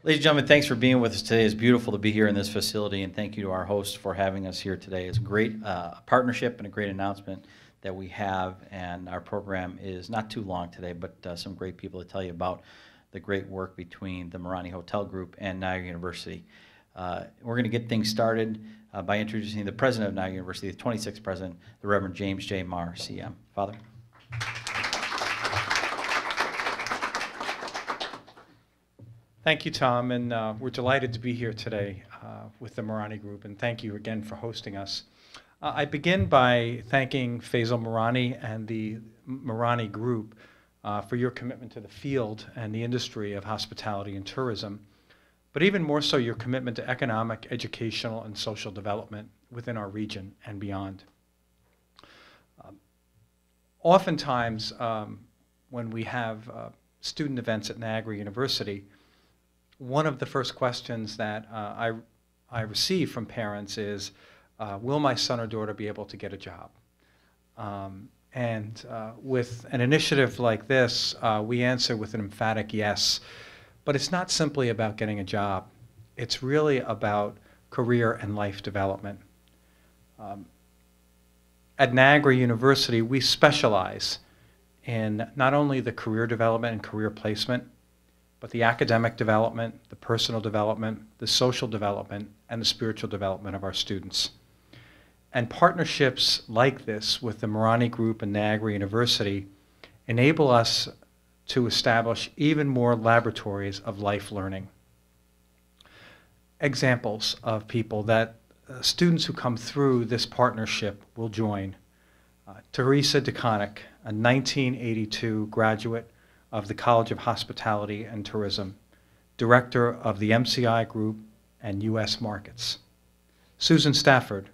Ladies and gentlemen, thanks for being with us today. It's beautiful to be here in this facility, and thank you to our hosts for having us here today. It's a great partnership and a great announcement that we have, and our program is not too long today, but some great people to tell you about the great work between the Merani Hotel Group and Niagara University. We're going to get things started by introducing the president of Niagara University, the 26th president, the Reverend James J. Maher, CM. Father. Thank you, Tom, and we're delighted to be here today with the Merani Group, and thank you again for hosting us. I begin by thanking Faisal Merani and the Merani Group for your commitment to the field and the industry of hospitality and tourism, but even more so your commitment to economic, educational, and social development within our region and beyond. Oftentimes, when we have student events at Niagara University, one of the first questions that I receive from parents is, will my son or daughter be able to get a job? With an initiative like this, we answer with an emphatic yes. But it's not simply about getting a job. It's really about career and life development. At Niagara University, we specialize in not only the career development and career placement, but the academic development, the personal development, the social development, and the spiritual development of our students. And partnerships like this with the Merani Group and Niagara University enable us to establish even more laboratories of life learning. Examples of people that students who come through this partnership will join. Teresa DeConnick, a 1982 graduate of the College of Hospitality and Tourism, director of the MCI Group and U.S. Markets. Susan Stafford,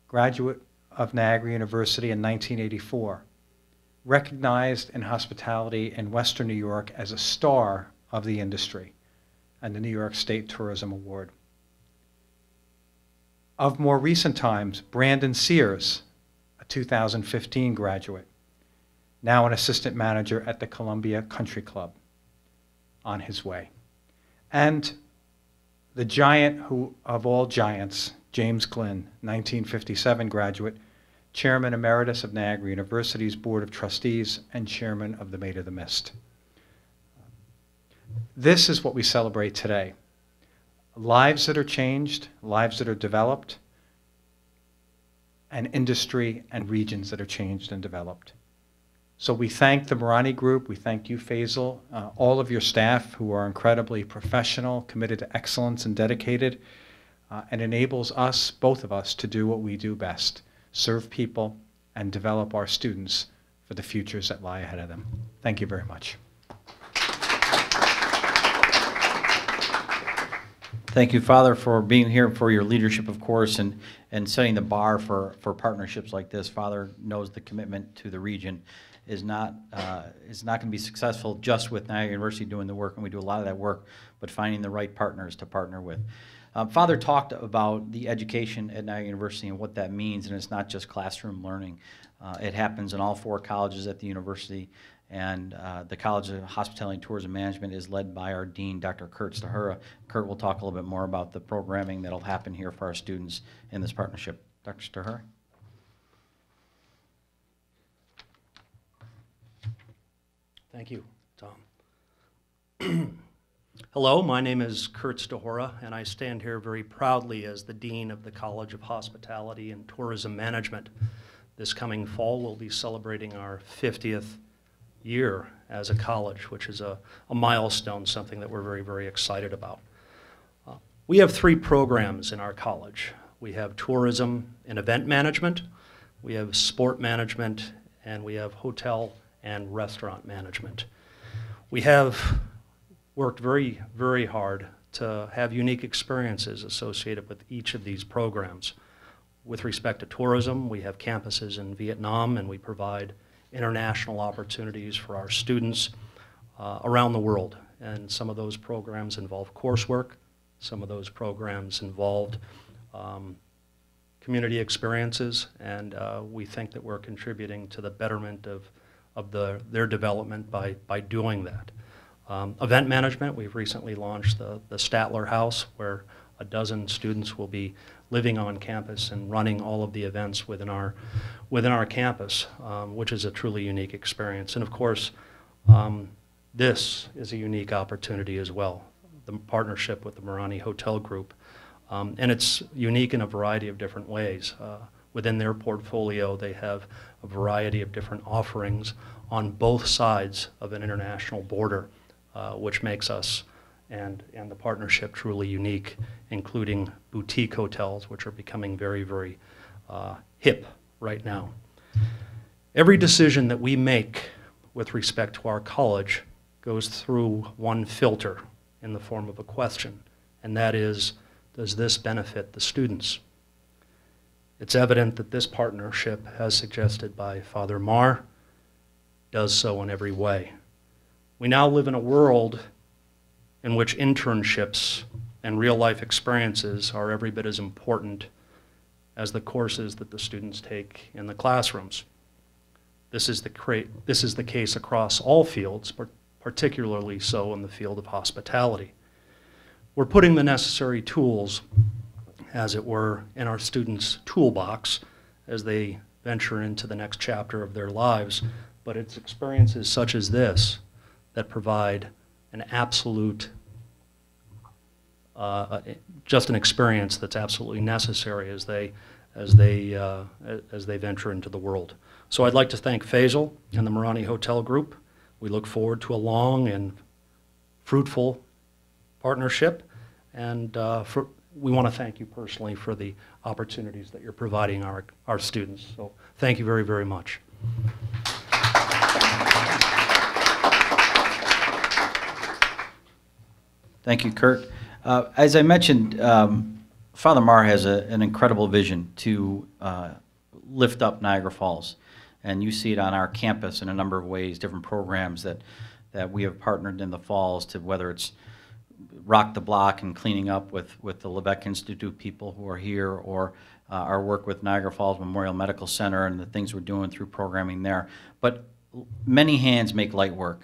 graduate of Niagara University in 1984, recognized in hospitality in Western New York as a star of the industry and the New York State Tourism Award. Of more recent times, Brandon Sears, a 2015 graduate, now an assistant manager at the Columbia Country Club, on his way. And the giant of all giants, James Glynn, 1957 graduate, chairman emeritus of Niagara University's Board of Trustees and chairman of the Maid of the Mist. This is what we celebrate today. Lives that are changed, lives that are developed, and industry and regions that are changed and developed. So we thank the Merani Group, we thank you, Faisal, all of your staff who are incredibly professional, committed to excellence, and dedicated, and enables us, both of us, to do what we do best, serve people and develop our students for the futures that lie ahead of them. Thank you very much. Thank you, Father, for being here, for your leadership, of course, and setting the bar for partnerships like this. Father knows the commitment to the region is not going to be successful just with Niagara University doing the work, and we do a lot of that work, but finding the right partners to partner with. Father talked about the education at Niagara University and what that means, and it's not just classroom learning. It happens in all 4 colleges at the university, and the College of Hospitality and Tourism Management is led by our dean, Dr. Kurt Stahura. Kurt will talk a little bit more about the programming that will happen here for our students in this partnership. Dr. Stahura. Thank you, Tom. Hello, my name is Kurt Stahura, and I stand here very proudly as the Dean of the College of Hospitality and Tourism Management. This coming fall, we'll be celebrating our 50th year as a college, which is a milestone, something that we're very, very excited about. We have 3 programs in our college. We have tourism and event management, we have sport management, and we have hotel and restaurant management. We have worked very, very hard to have unique experiences associated with each of these programs. With respect to tourism, we have campuses in Vietnam, and we provide international opportunities for our students around the world. And some of those programs involve coursework. Some of those programs involved community experiences, and we think that we're contributing to the betterment of their development by doing that. Event management, we've recently launched the Statler House, where a dozen students will be living on campus and running all of the events within our campus, which is a truly unique experience. And of course, this is a unique opportunity as well, the partnership with the Merani Hotel Group. And it's unique in a variety of different ways. Within their portfolio, they have a variety of different offerings on both sides of an international border, which makes us and the partnership truly unique, including boutique hotels, which are becoming very, very hip right now. Every decision that we make with respect to our college goes through one filter in the form of a question, and that is, does this benefit the students? It's evident that this partnership, as suggested by Father Maher, does so in every way. We now live in a world in which internships and real-life experiences are every bit as important as the courses that the students take in the classrooms. This is the case across all fields, but particularly so in the field of hospitality. We're putting the necessary tools, as it were, in our students' toolbox as they venture into the next chapter of their lives, but it's experiences such as this that provide an absolute, just an experience that's absolutely necessary as they venture into the world. So I'd like to thank Faisal and the Merani Hotel Group. We look forward to a long and fruitful partnership, and we want to thank you personally for the opportunities that you're providing our students. So thank you very, very much. Thank you, Kurt. As I mentioned, Father Maher has an incredible vision to lift up Niagara Falls, and you see it on our campus in a number of ways, different programs that we have partnered in the Falls, to whether it's Rock the Block and cleaning up with the Levesque Institute people who are here, or our work with Niagara Falls Memorial Medical Center and the things we're doing through programming there. But many hands make light work.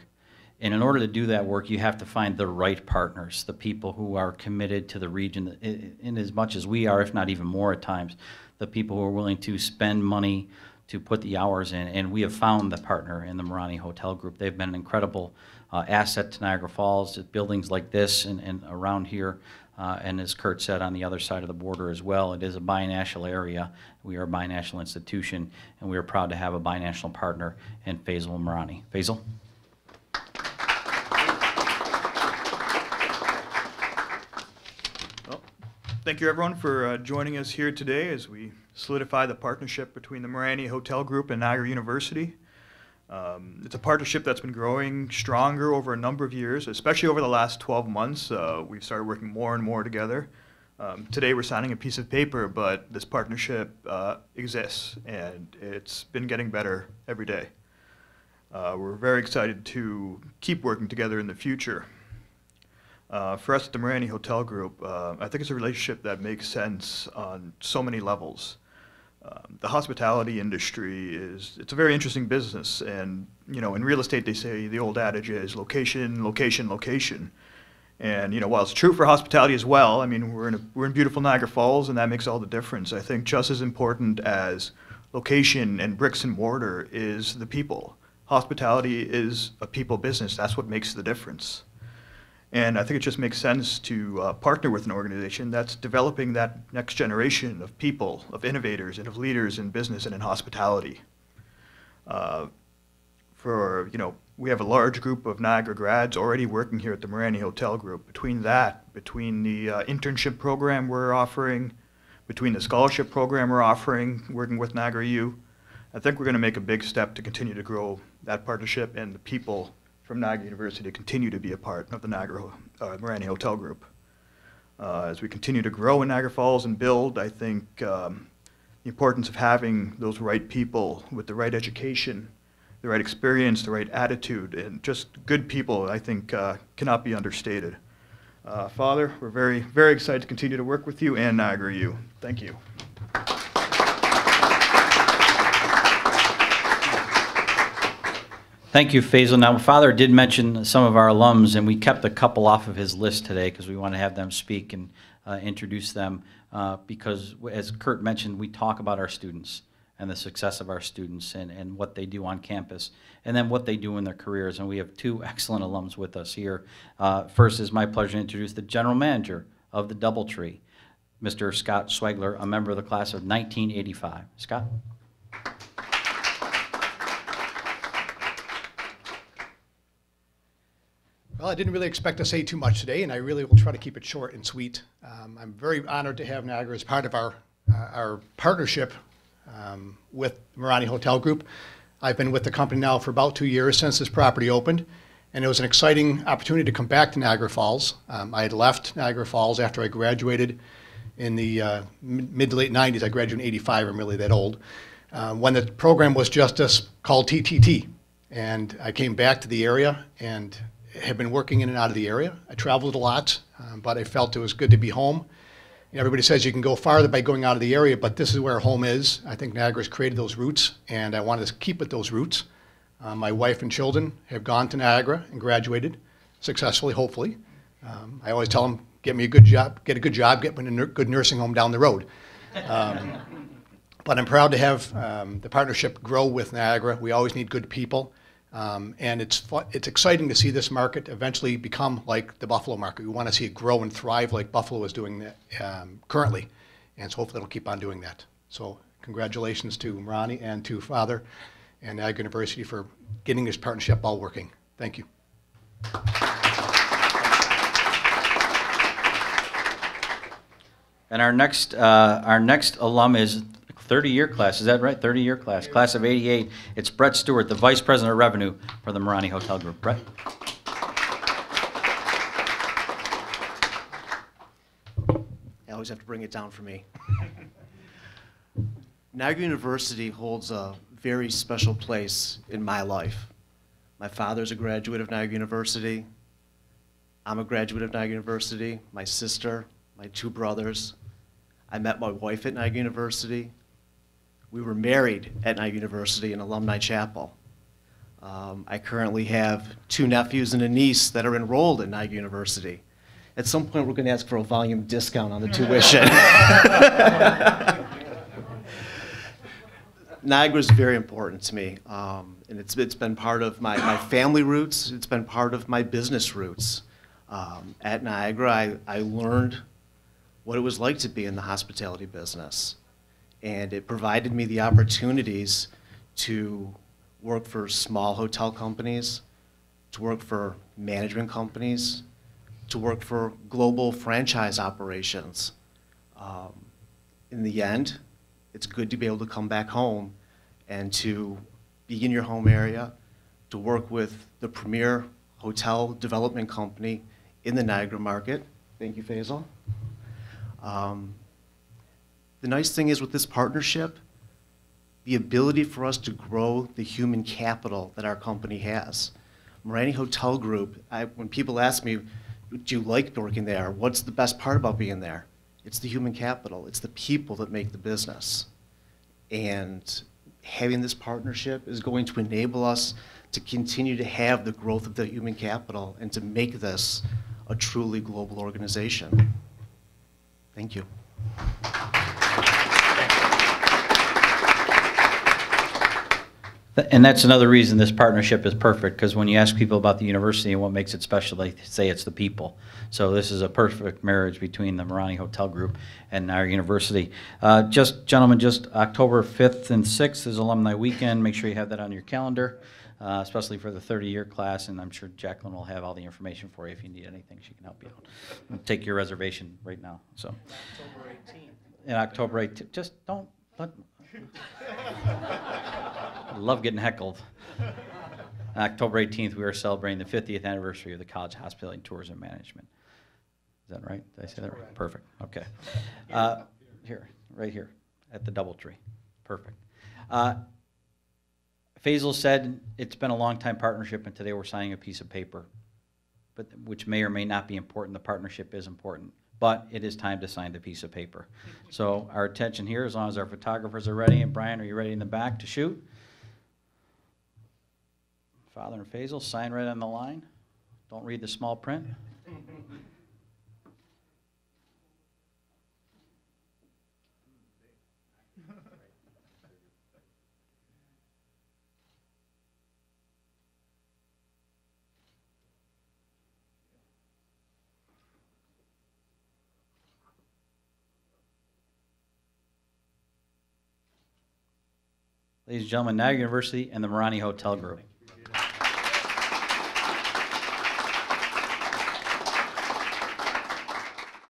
And in order to do that work, you have to find the right partners, the people who are committed to the region in as much as we are, if not even more at times, the people who are willing to spend money to put the hours in. And we have found the partner in the Merani Hotel Group. They've been an incredible asset to Niagara Falls, buildings like this and around here. And as Kurt said, on the other side of the border as well, it is a binational area. We are a binational institution, and we are proud to have a binational partner in Faisal and Merani. Faisal? Thank you, everyone, for joining us here today as we solidify the partnership between the Merani Hotel Group and Niagara University. It's a partnership that's been growing stronger over a number of years, especially over the last 12 months. We've started working more and more together. Today we're signing a piece of paper, but this partnership exists, and it's been getting better every day. We're very excited to keep working together in the future. For us at the Merani Hotel Group, I think it's a relationship that makes sense on so many levels. The hospitality industry it's a very interesting business, and in real estate they say the old adage is location, location, location. And while it's true for hospitality as well, I mean we're in beautiful Niagara Falls, and that makes all the difference. I think just as important as location and bricks and mortar is the people. Hospitality is a people business. That's what makes the difference. And I think it just makes sense to partner with an organization that's developing that next generation of people, of innovators, and of leaders in business and in hospitality. We have a large group of Niagara grads already working here at the Merani Hotel Group. Between the internship program we're offering, between the scholarship program we're offering, working with Niagara U, I think we're going to make a big step to continue to grow that partnership and the people from Niagara University continue to be a part of the Merani Hotel Group. As we continue to grow in Niagara Falls and build, I think the importance of having those right people with the right education, the right experience, the right attitude, and just good people, I think cannot be understated. Father, we're very, very excited to continue to work with you and Niagara U. Thank you. Thank you, Faisal. Now, Father did mention some of our alums, and we kept a couple off of his list today because we want to have them speak and introduce them because, as Kurt mentioned, we talk about our students and the success of our students and what they do on campus, and then what they do in their careers. And we have two excellent alums with us here. First, it's my pleasure to introduce the general manager of the DoubleTree, Mr. Scott Swagler, a member of the class of 1985. Scott? Well, I didn't really expect to say too much today, and I really will try to keep it short and sweet. I'm very honored to have Niagara as part of our partnership with Merani Hotel Group. I've been with the company now for about 2 years since this property opened, and it was an exciting opportunity to come back to Niagara Falls. I had left Niagara Falls after I graduated in the mid to late 90s. I graduated in 85, I'm really that old, when the program was just called TTT. And I came back to the area and have been working in and out of the area. I traveled a lot, but I felt it was good to be home. You know, everybody says you can go farther by going out of the area, but this is where home is. I think Niagara's created those roots, and I wanted to keep with those roots. My wife and children have gone to Niagara and graduated successfully, hopefully. I always tell them, get me a good job, get me in a good nursing home down the road. But I'm proud to have the partnership grow with Niagara. We always need good people. And it's exciting to see this market eventually become like the Buffalo market. We want to see it grow and thrive like Buffalo is doing that, currently. And so hopefully it'll keep on doing that. So congratulations to Merani and to Father and Niagara University for getting this partnership all working. Thank you. And our next alum is 30-year class. Is that right? 30-year class. Class of 88. It's Brett Stewart, the Vice President of Revenue for the Merani Hotel Group. Brett? I always have to bring it down for me. Niagara University holds a very special place in my life. My father's a graduate of Niagara University. I'm a graduate of Niagara University. My sister, my two brothers. I met my wife at Niagara University. We were married at Niagara University in Alumni Chapel. I currently have 2 nephews and a niece that are enrolled at Niagara University. At some point, we're going to ask for a volume discount on the tuition. Niagara is very important to me, and it's been part of my family roots. It's been part of my business roots. At Niagara, I learned what it was like to be in the hospitality business. And it provided me the opportunities to work for small hotel companies, to work for management companies, to work for global franchise operations. In the end, it's good to be able to come back home and to be in your home area, to work with the premier hotel development company in the Niagara market. Thank you, Faisal. The nice thing is with this partnership, the ability for us to grow the human capital that our company has. Merani Hotel Group, when people ask me, do you like working there? What's the best part about being there? It's the human capital. It's the people that make the business. And having this partnership is going to enable us to continue to have the growth of the human capital and to make this a truly global organization. Thank you. And that's another reason this partnership is perfect, because when you ask people about the university and what makes it special, they say it's the people. So this is a perfect marriage between the Merani Hotel Group and our university. Gentlemen, just October 5th and 6th is Alumni Weekend. Make sure you have that on your calendar, especially for the 30-year class, and I'm sure Jacqueline will have all the information for you. If you need anything, she can help you out. We'll take your reservation right now. So. October 18th. And October 18th. Just don't let... I love getting heckled. On October 18th, we are celebrating the 50th anniversary of the College of Hospitality and Tourism Management. Is that right? Did I say that right? Perfect. Okay. Here, right here, at the DoubleTree. Perfect. Faisal said it's been a long-time partnership, and today we're signing a piece of paper, but which may or may not be important. The partnership is important, but it is time to sign the piece of paper. So our attention here, as long as our photographers are ready, and Brian, are you ready in the back to shoot? Father and Faisal, sign right on the line. Don't read the small print. Ladies and gentlemen, Niagara University and the Merani Hotel Group.